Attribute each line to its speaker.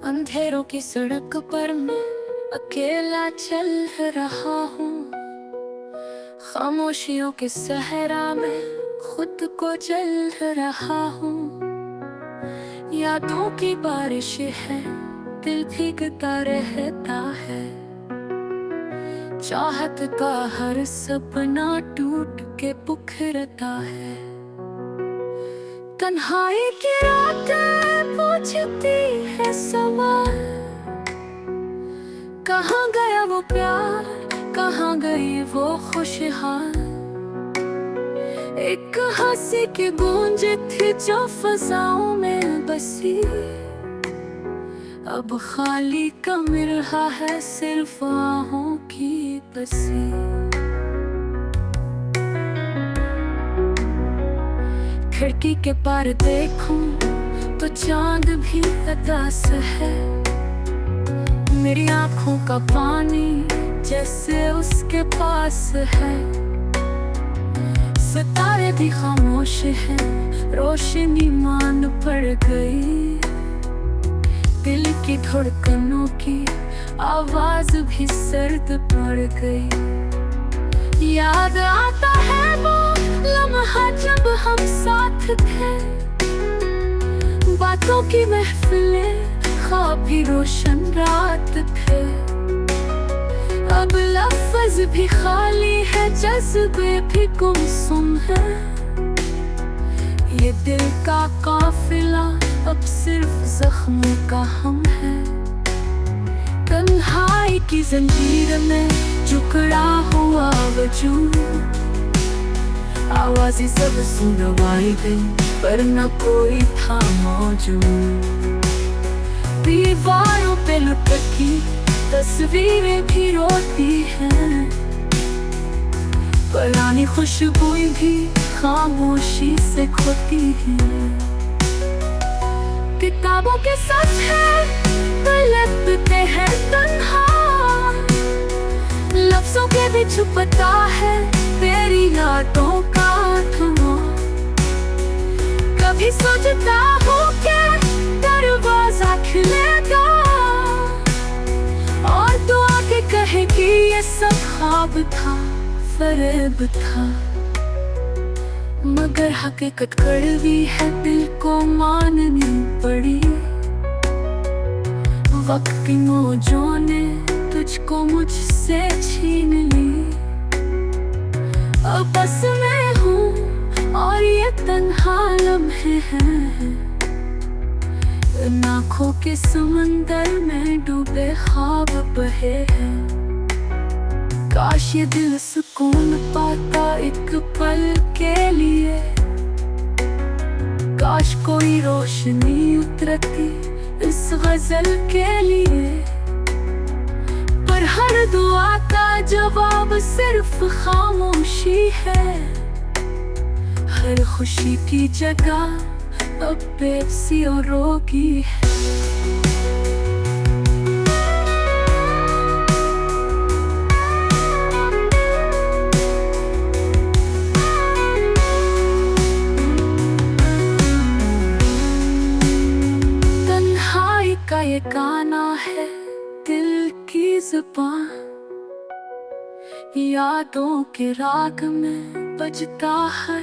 Speaker 1: अंधेरों की सड़क पर मैं अकेला चल रहा हूँ। खामोशियों के सहरा में खुद को जल रहा हूँ। यादों की बारिश है, दिल भीगता रहता है। चाहत का हर सपना टूट के बिखरता है। तन्हाई की रातें पूछती है सवाल, कहाँ गया वो प्यार, कहाँ गई वो खुशहाल। एक हंसी की गूंज थी जो फजाओं में बसी, अब खाली कम रहा है सिर्फ आहों की बसी। खिड़की के पार देखूं तो चांद भी उदास है। मेरी आंखों का पानी जैसे उसके पास है। सितारे भी खामोश हैं, रोशनी मान पड़ गई। दिल की धड़कनों की आवाज भी सर्द पड़ गई। याद आता है वो लम्हा जब हम साथ थे, बातों की महफिलें, ख्वाब भी रोशन रात थे। अब लफ्ज भी खाली है, जज्बे भी गुमसुम है। ये दिल का काफिला अब सिर्फ जख्मों का हम है। तन्हाई की जंजीर में जुकड़ा हुआ वजूद, आवाज़ें सब सुनवाई गई पर न कोई था मौजूद। दीवारों पे लुटकी तस्वीरें भी रोती हैं, पुरानी खुशबुएं भी खामोशी से खोती हैं। किताबों के साथ है तलपते हैं तन्हा, लफ्जों के भी छुपता है तेरी यादों का धुआं। कभी सोचता हूँ कि दरवाजा खुलेगा और तू आके कहे कि ये सब ख्वाब था, फरेब था। मगर हकीकत कड़वी है, दिल को माननी पड़ी। वक्त की मौजों ने तुझको मुझसे छीन ली। अब बस मैं हूँ और ये तन्हा लम्हे हैं, इन आँखों के समंदर में डूबे ख्वाब बहे हैं। काश ये दिल सुकून पाता एक पल के लिए, काश कोई रोशनी उतरती इस गजल के लिए। पर हर दुआ का जवाब सिर्फ खामोशी है। हर खुशी की जगह अब बेबसी और रोगी है। तन्हाई का ये गाना है दिल की जुबान, यादों के राग में बजता है।